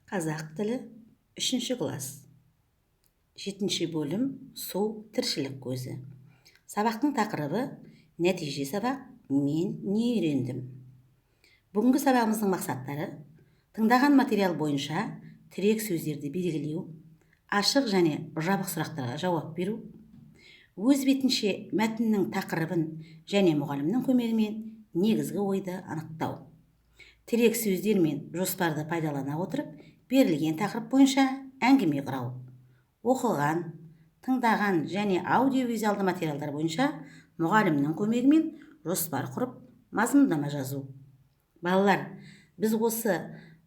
Қазақ тілі 3 класс. 7 бөлім су тіршілік көзі. Сабақтың тақырыбы нәтиже сабақ мен не үйрендім. Бүгінгі сабағымыздың мақсаттары тыңдаған материал бойынша тірек сөздерді белгілеу, ашық және жабық сұрақтарға жауап беру, өз бетінше мәтіннің тақырыбын және мұғалімнің көмегімен негізгі ойды анықтау. Тірек сөздер мен жоспарды пайдалана отырып, берілген тақырып бойынша әңгіме құрау. Оқыған, тыңдаған және аудиовизуалды материалдар бойынша мұғалімнің көмегімен жоспар құрып, мазмұндама жазу. Балалар, біз осы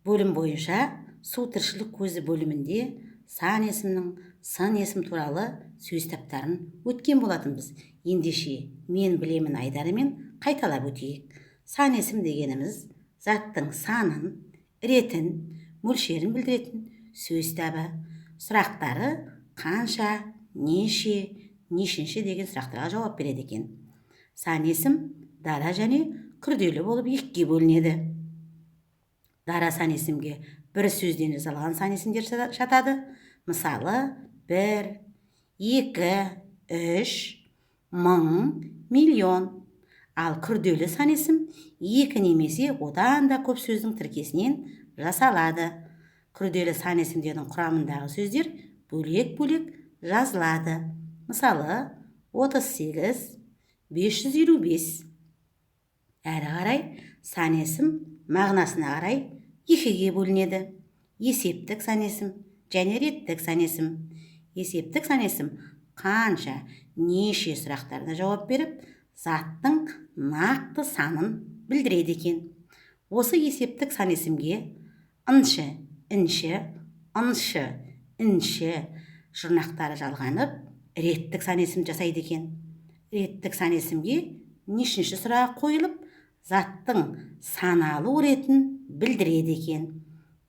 бөлім бойынша су тіршілік көзі бөлімінде сан есімнің сын есім туралы сөз таптарын өткен болатынбыз. Ендеше мен білемін айдарымен қайталап өтейік. Сан есім дегеніміз заттың санын, ретін, мөлшерін білдіретін сөз табы. Сұрақтары қанша, неше, нешінші деген сұрақтарға жауап береді екен. Сан есім дара және күрделі болып екіге бөлінеді. Дара сан есімге бір сөзден жасалған сан есімдер жатады. Мысалы, 1, 2, 3, 1000, миллион. Ал күрделі сан есім 2 немесе одан да көп сөздің тіркесінен жасалады. Күрделі сан есімдердің құрамындағы сөздер бөлек-бөлек жазылады. Мысалы, 38, 555. Әрі қарай сан есім мағынасына қарай екіге бөлінеді. Есептік сан есім және реттік сан есім. Есептік сан есім қанша, неше сұрақтарына жауап беріп, заттың нақты санын білдіреді екен. Осы есептік сан есімге ыншы, інші, ыншы, інші жұрнақтары жалғанып, реттік сан есім жасайды екен. Реттік сан есімге нешінші сұрақ қойылып, заттың саналы ретін білдіреді екен.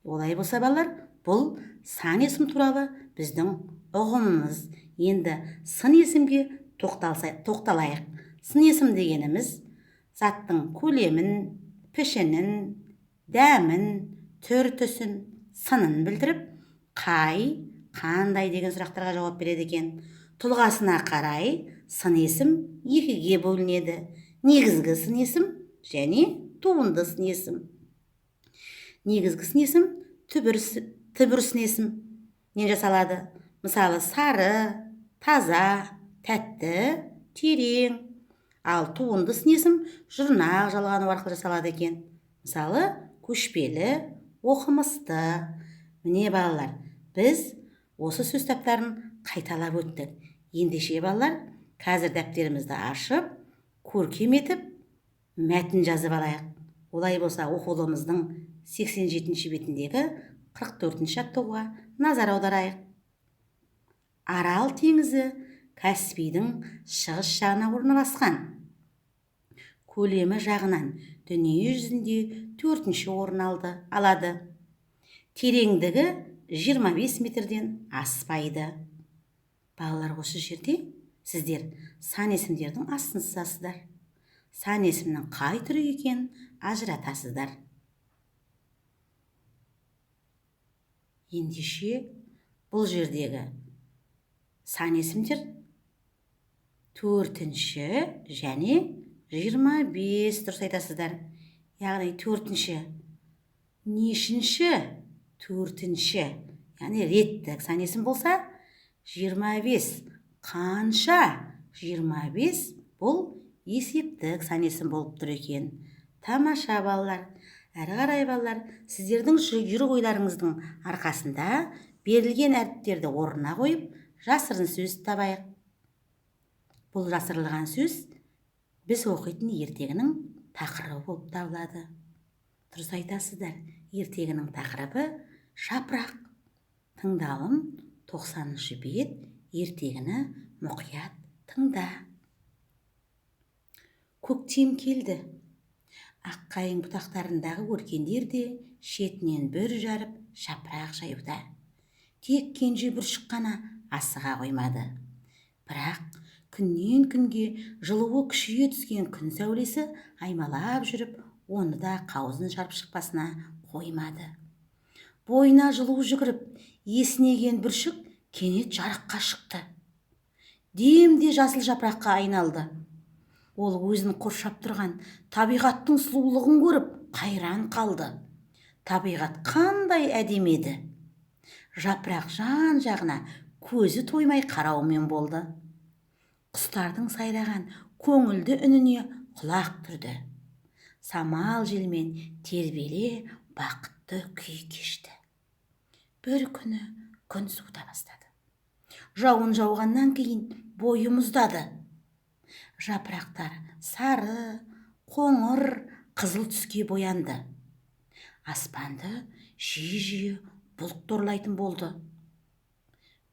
Олай болса балалар, бұл сан есім туралы біздің ұғымымыз. Енді сын есімге тоқталайық. Сын есім дегеніміз заттың көлемін, пішінін, дәмін, түр-түсін, сынын білдіріп, қандай деген сұрақтарға жауап береді екен. Тұлғасына қарай сын есім екіге бөлінеді. Негізгі сын есім және туынды сын есім. Негізгі сын есім түбір сын есім не жасалады? Мысалы, сары, таза, тәтті, терең. Ал туынды сын есім жұрнақ жалғану арқылы жасалады екен. Мысалы, көшпелі, оқымысты. Міне балалар, біз осы сөз таптарын қайталап өттік. Ендеше балалар, қазір дәптерімізді ашып, көркем етіп, мәтін жазып алайық. Олай болса, оқулығымыздың 87-ші бетіндегі 44-ші аттауға назар аударайық. Арал теңізі Каспийдің шығыс жағына орналасқан. Көлемі жағынан дүние жүзінде 4-ші орын алады. Тереңдігі 25 метрден аспайды. Балалар, осы жерде сіздер сан есімдердің астын сызасыздар. Сан есімнің қай түрі екенін ажыратасыздар. Ендеше бұл жердегі сан есімдер 4-ші және 25 дұрыс айтасыздар. Яғни 4-ші нешінші? 4-ші, яғни реттік сан есім болса, 25 қанша? 25 бұл есептік сан есім болып тұр екен. Тамаша балалар. Әрі қарай балалар, сіздердің жүріп ойларыңыздың арқасында берілген әріптерді орнына қойып, жасырын сөз табайық. Бұл жасырылған сөз біз оқитын ертегінің тақырыбы болып табылады. Дұрыс айтасыздар, ертегінің тақырыбы жапырақ. Тыңдалым 90-шы бет, ертегіні мұқият тыңда. Көктем келді. Аққайың бұтақтарындағы өркендер де шетінен бір жарып жапырақ жаюда. Тек кенже бүршік қана асыға қоймады. Бірақ күннен күнге жылуы күшейе түскен күн сәулесі аймалап жүріп, оны да қауызын жарып шықпасына қоймады. бойына жылу жүгіріп, есінеген бүршік кенет жарыққа шықты. Демде жасыл жапыраққа айналды. Ол өзін қоршап тұрған табиғаттың сұлулығын көріп, қайран қалды. Табиғат қандай әдемі еді. Жапырақ жан-жағына көзі тоймай қараумен болды. Құстардың сайраған көңілді үніне құлақ түрді. Самал желмен тербеле бақытты күй кешті. Бір күні күн суыта бастады. Жауын жауғаннан кейін бойы мұздады. Жапырақтар сары, қоңыр, қызыл түске боянды. Аспанды жиі-жиі бұлт торлайтын болды.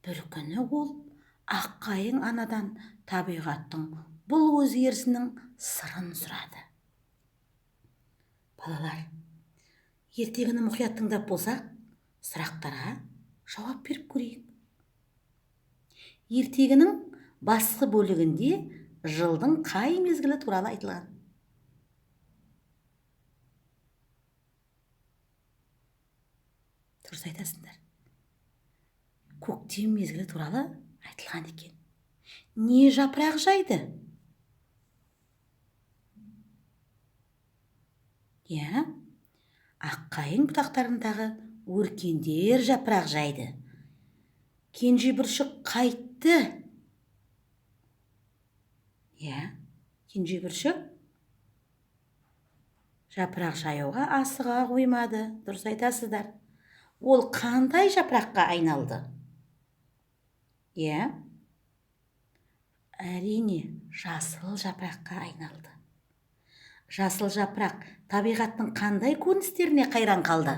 Бір күні ол аққайың анадан табиғаттың бұл өзгерісінің сырын сұрады. Балалар, ертегіні мұқият тыңдап болсақ, сұрақтарға жауап беріп көрейік. Ертегінің басты бөлігінде жылдың қай мезгілі туралы айтылған? Дұрыс айтасыңдар. Көктем мезгілі туралы айтылған екен. Не жапырақ жайды? Аққайың бұтақтарындағы өркендер жапырақ жайды. Кенже бүршік қайтты. Кенже бүршік жапырақ жаюға асыға қоймады. Дұрыс айтасыздар. Ол қандай жапыраққа айналды? Әрине, жасыл жапыраққа айналды. Жасыл жапырақ табиғаттың қандай көріністеріне қайран қалды?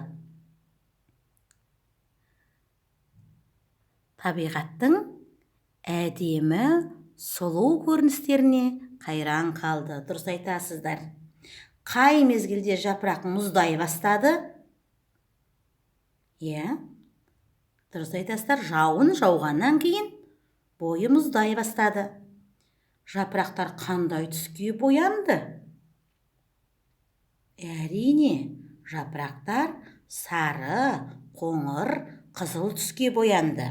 Табиғаттың әдемі, сұлу көріністеріне қайран қалды. Дұрыс айтасыздар. Қай мезгілде жапырақ мұздай бастады? Дұрыс айтасыздар. Жауын жауғаннан кейін бойы мұздай бастады. Жапырақтар қандай түске боянды? Әрине, жапырақтар сары, қоңыр, қызыл түске боянды.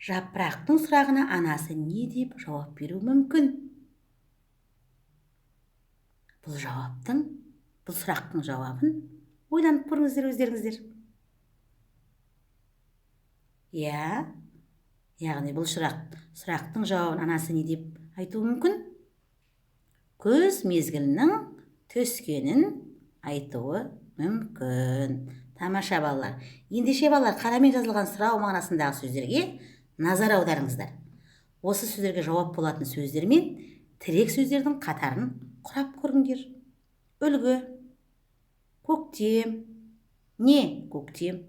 Жапырақтың сұрағына анасы не деп жауап беру мүмкін? Бұл сұрақтың жауабын ойланып көріңіздер өздеріңіздер. Яғни бұл сұрақтың жауабын анасы не деп айтуы мүмкін? Күз мезгілінің түскенін айтуы мүмкін. Тамаша балалар. Ендеше балалар, қарамен жазылған сұрау мағынасындағы сөздерге назар аударыңыздар. Осы сөздерге жауап болатын сөздер мен тірек сөздердің қатарын құрап көріңдер. Үлгі. Көктем. Не көктем?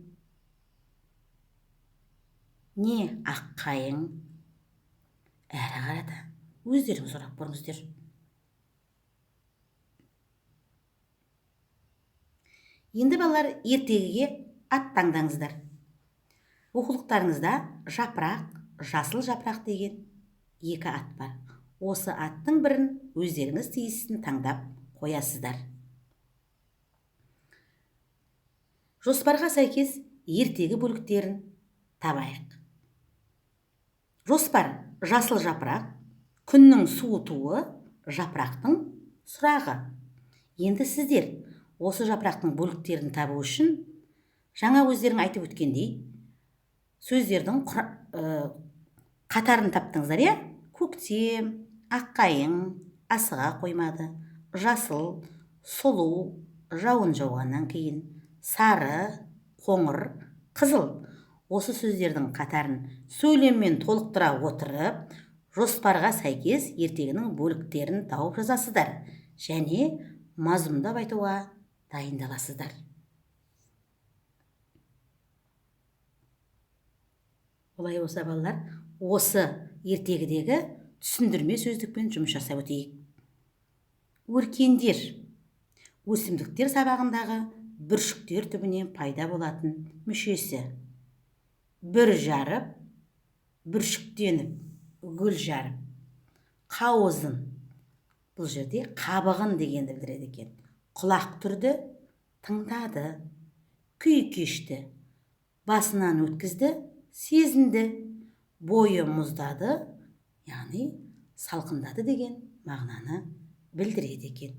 Не аққайың? Әрі қарата өздеріңіз сұрап көріңіздер. Енді балалар, ертегіге ат таңдаңыздар. Оқулықтарыңызда жапырақ, жасыл жапырақ деген екі ат бар. Осы аттың бірін өздеріңіз тиісін таңдап қоясыздар. Жоспарға сәйкес ертегі бөліктерін табайық. Жоспар: жасыл жапырақ, күннің суытуы, жапырақтың сұрағы. Енді сіздер осы жапырақтың бөліктерін табу үшін жаңа өздерің айтып өткендей сөздердің қатарын таптыңыздар. Көктем, аққайың, асыға қоймады, жасыл, сұлу, жауын жауғаннан кейін, сары, қоңыр, қызыл. Осы сөздердің қатарын сөйлеммен толықтыра отырып, жоспарға сәйкес ертегінің бөліктерін тауып жазасыздар және мазмұндап айтуға дайындаласыздар. Олай болса балалар, осы ертегідегі түсіндірме сөздікпен жұмыс жасап өтейік. Өркендер. Өсімдіктер сабағындағы бүршіктер түбінен пайда болатын мүшесі. Бүр жарып, бүршіктеніп, гүл жарып. Қауызын. Бұл жерде қабығын дегенді білдіреді екен. Құлақ түрді, тыңдады. күй кешті, басынан өткізді, сезінді, бойы мұздады, яғни салқындады деген мағынаны білдіреді екен.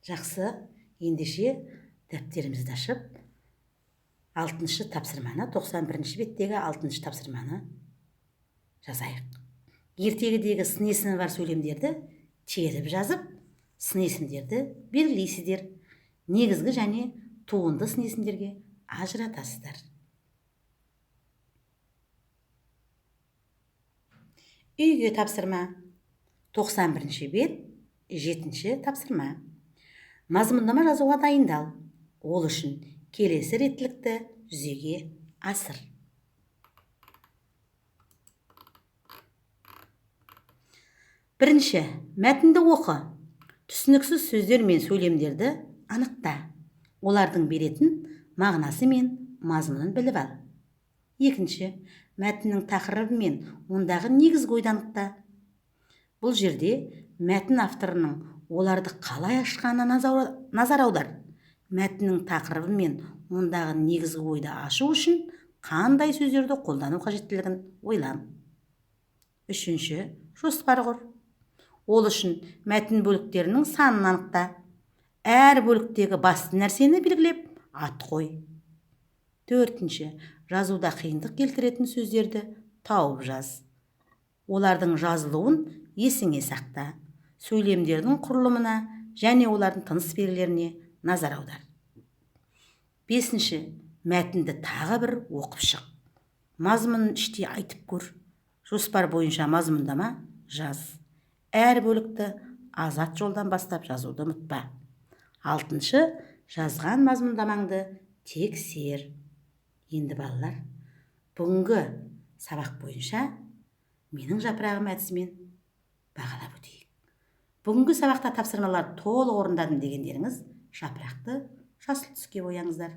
Жақсы, ендеше дәптерімізді ашып, 6-шы тапсырманы, 91-ші беттегі 6-шы тапсырманы жазайық. Ертегідегі сын есімі бар сөйлемдерді теріп жазып, сын есімдерді белгілейсіздер. Негізгі және туынды сын есімдерге ажыратасыздар. Үйге тапсырма. 91-ші бет, 7-ші тапсырма. Мазмұндама жазуға дайындал. Ол үшін келесі реттілікті жүзеге асыр. Бірінші, мәтінді оқы. Түсініксіз сөздер мен сөйлемдерді анықта. Олардың беретін мағынасы мен мазмұнын біліп ал. Екінші, мәтіннің тақырыбы мен ондағы негізгі ойды анықта. Бұл жерде мәтін авторының оларды қалай ашқанына назар аудар. Мәтіннің тақырыбы мен ондағы негізгі ойды ашу үшін қандай сөздерді қолдану қажеттілігін ойлан. Үшінші, жоспар құр. Ол үшін мәтін бөліктерінің санын анықта. Әр бөліктегі басты нәрсені белгілеп ат қой. Төртінші, жазуда қиындық келтіретін сөздерді тауып жаз. Олардың жазылуын есіңе сақта. Сөйлемдердің құрылымына және олардың тыныс белгілеріне назар аудар. Бесінші, мәтінді тағы бір оқып шық. Мазмұнын іштей айтып көр. Жоспар бойынша мазмұндама жаз. Әр бөлікті азат жолдан бастап жазуды ұмытпа. Алтыншы, жазған мазмұндамаңды тексер. Енді балалар, бүгінгі сабақ бойынша менің жапырағым әдісімен бағалап өтейік. Бүгінгі сабақта тапсырмалар толық орындадым дегендеріңіз жапырақты жасыл түске бояңыздар.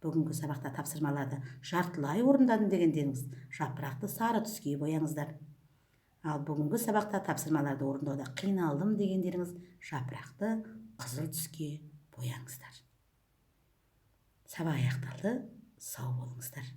Бүгінгі сабақта тапсырмаларды жартылай орындадым дегендеріңіз жапырақты сары түске бояңыздар. Ал бүгінгі сабақта тапсырмаларды орындауда қиналдым дегендеріңіз жапырақты қызыл түске бояңыздар. Сабақ аяқталды, сау болыңыздар.